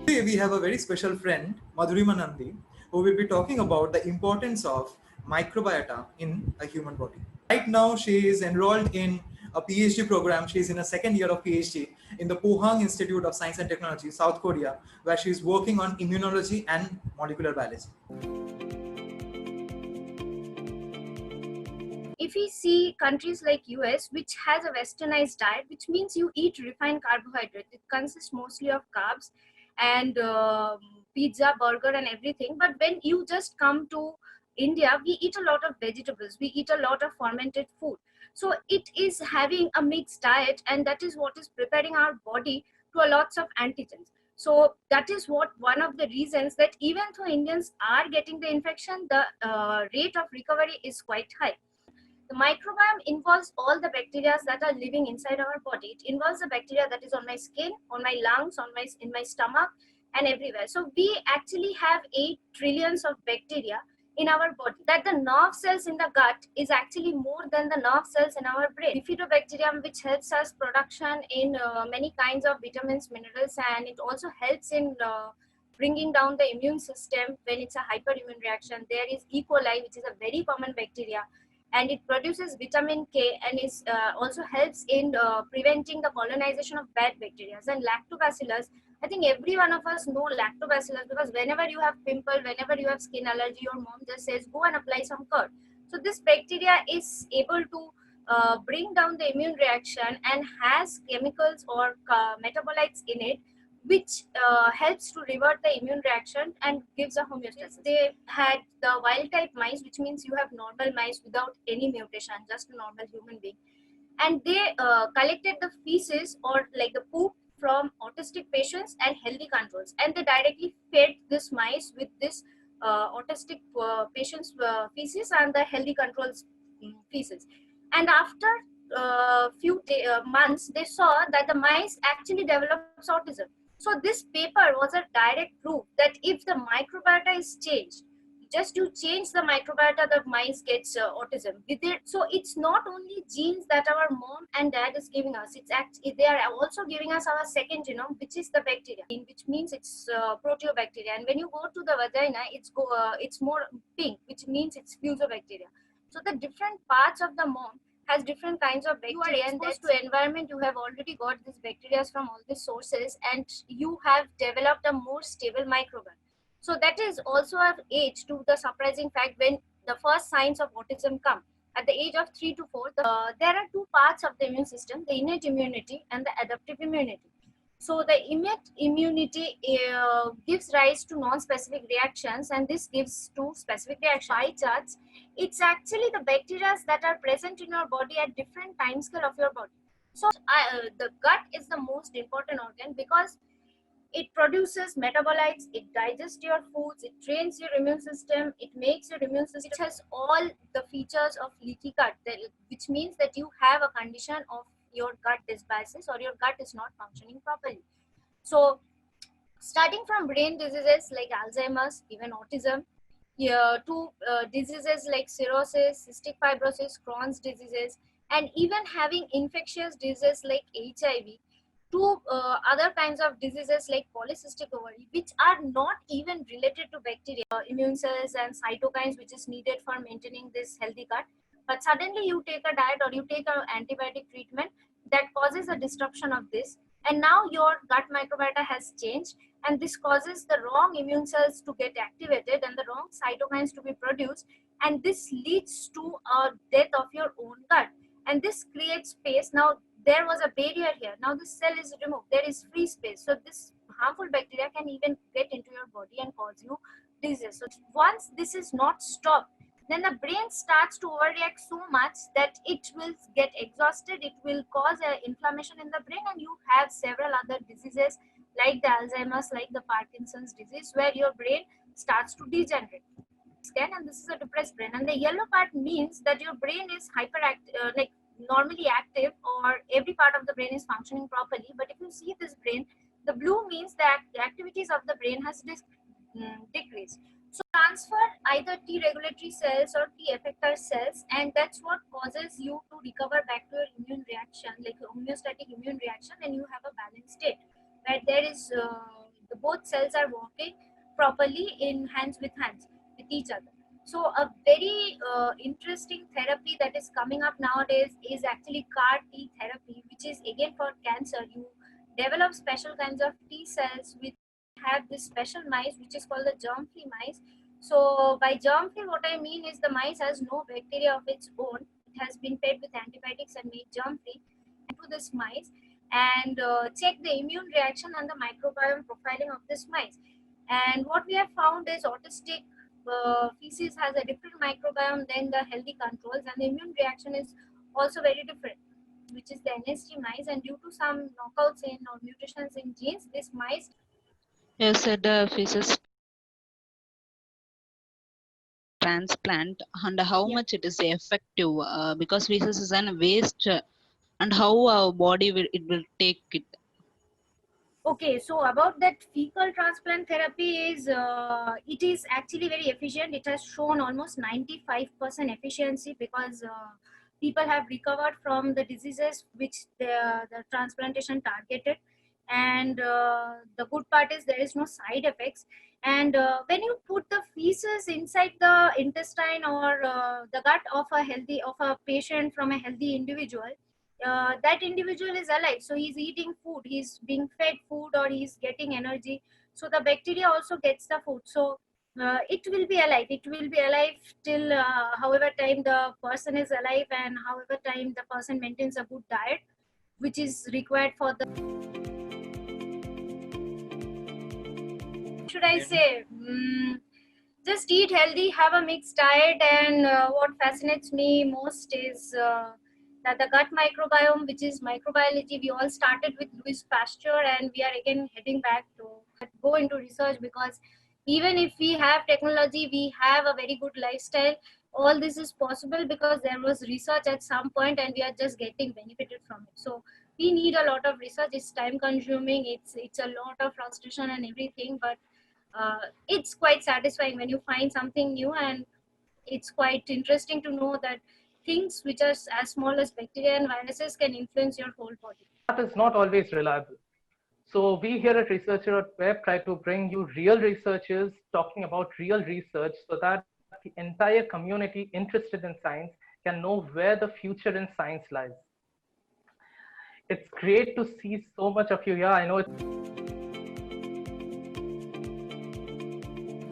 Today we have a very special friend, Madhurima Nandy, who will be talking about the importance of microbiota in a human body. Right now, she is enrolled in a PhD program. She is in a second year of PhD in the Pohang Institute of Science and Technology, South Korea, where she is working on immunology and molecular biology. If we see countries like US, which has a westernized diet, which means you eat refined carbohydrate, it consists mostly of carbs and pizza, burger and everything. But when you just come to India, we eat a lot of vegetables, we eat a lot of fermented food. So it is having a mixed diet, and that is what is preparing our body to a lots of antigens. So that is what one of the reasons that even though Indians are getting the infection, the rate of recovery is quite high. The microbiome involves all the bacteria that are living inside our body. It involves the bacteria that is on my skin, on my lungs, in my stomach, and everywhere. So we actually have 8 trillions of bacteria in our body. That the nerve cells in the gut is actually more than the nerve cells in our brain. Bifidobacterium, which helps us production in many kinds of vitamins, minerals, and it also helps in bringing down the immune system when it's a hyperimmune reaction. There is E. coli, which is a very common bacteria, and it produces vitamin K and is also helps in preventing the colonization of bad bacteria. And lactobacillus, I think every one of us know lactobacillus, because whenever you have pimple, whenever you have skin allergy, your mom just says go and apply some curd. So this bacteria is able to bring down the immune reaction and has chemicals or metabolites in it, which helps to revert the immune reaction and gives a homeostasis. They had the wild type mice, which means you have normal mice without any mutation, just a normal human being. And they collected the feces or like the poop from autistic patients and healthy controls. And they directly fed this mice with this autistic patients' feces and the healthy controls feces. And after few months, they saw that the mice actually develops autism. So this paper was a direct proof that if the microbiota is changed, just you change the microbiota, the mice gets autism with it. So it's not only genes that our mom and dad is giving us, they are also giving us our second genome, which is the bacteria, which means it's proteobacteria. And when you go to the vagina, it's more pink, which means it's fusobacteria. So the different parts of the mom has different kinds of bacteria, and exposed to environment, you have already got these bacteria from all these sources, and you have developed a more stable microbiome. So that is also an age to the surprising fact when the first signs of autism come. At the age of 3 to 4, there are 2 parts of the immune system, the innate immunity and the adaptive immunity. So the innate immunity gives rise to non-specific reactions, and this gives to specific reactions. Pie charts, it's actually the bacteria that are present in your body at different time scale of your body. So the gut is the most important organ because it produces metabolites, it digests your foods, it trains your immune system, it makes your immune system. It has all the features of leaky gut, which means that you have a condition of your gut dysbiosis or your gut is not functioning properly. So starting from brain diseases like Alzheimer's, even autism, to diseases like cirrhosis, cystic fibrosis, Crohn's diseases, and even having infectious diseases like HIV, to other kinds of diseases like polycystic ovary, which are not even related to bacteria, immune cells and cytokines, which is needed for maintaining this healthy gut. But suddenly you take a diet or you take an antibiotic treatment that causes a disruption of this, and now your gut microbiota has changed, and this causes the wrong immune cells to get activated and the wrong cytokines to be produced, and this leads to a death of your own gut, and this creates space. Now there was a barrier here, now the cell is removed, there is free space, so this harmful bacteria can even get into your body and cause you disease. So once this is not stopped, then the brain starts to overreact so much that it will get exhausted, it will cause inflammation in the brain, and you have several other diseases like the Alzheimer's, like the Parkinson's disease, where your brain starts to degenerate. And this is a depressed brain, and the yellow part means that your brain is hyperactive, like normally active, or every part of the brain is functioning properly. But if you see this brain, the blue means that the activities of the brain has decreased. So transfer either T regulatory cells or T effector cells, and that's what causes you to recover back to your immune reaction, like homeostatic immune reaction, and you have a balanced state where there is the both cells are working properly in hands with each other. So a very interesting therapy that is coming up nowadays is actually CAR-T therapy, which is again for cancer. You develop special kinds of T cells which have this special mice which is called the germ-free mice. So by germ-free, what I mean is the mice has no bacteria of its own. It has been fed with antibiotics and made germ-free to this mice and check the immune reaction and the microbiome profiling of this mice. And what we have found is autistic feces has a different microbiome than the healthy controls, and the immune reaction is also very different, which is the NSG mice. And due to some knockouts in or mutations in genes, this mice. You said feces transplant and how much it is effective because feces is an waste and how our body will take it. Okay, so about that fecal transplant therapy is it is actually very efficient. It has shown almost 95% efficiency because people have recovered from the diseases which the transplantation targeted. And the good part is there is no side effects. And when you put the feces inside the intestine or the gut of a patient from a healthy individual, that individual is alive, so he's eating food, he's being fed food, or he's getting energy, so the bacteria also gets the food. So it will be alive till however time the person is alive and however time the person maintains a good diet which is required for the, should I say, just eat healthy, have a mixed diet. And what fascinates me most is that the gut microbiome, which is microbiology, we all started with Louis Pasteur, and we are again heading back to go into research, because even if we have technology, we have a very good lifestyle. All this is possible because there was research at some point and we are just getting benefited from it. So we need a lot of research. It's time consuming, it's a lot of frustration and everything, but it's quite satisfying when you find something new, and it's quite interesting to know that things which are as small as bacteria and viruses can influence your whole body. That is not always reliable. So we here at Researcher.web try to bring you real researchers talking about real research so that the entire community interested in science can know where the future in science lies. It's great to see so much of you here. I know it's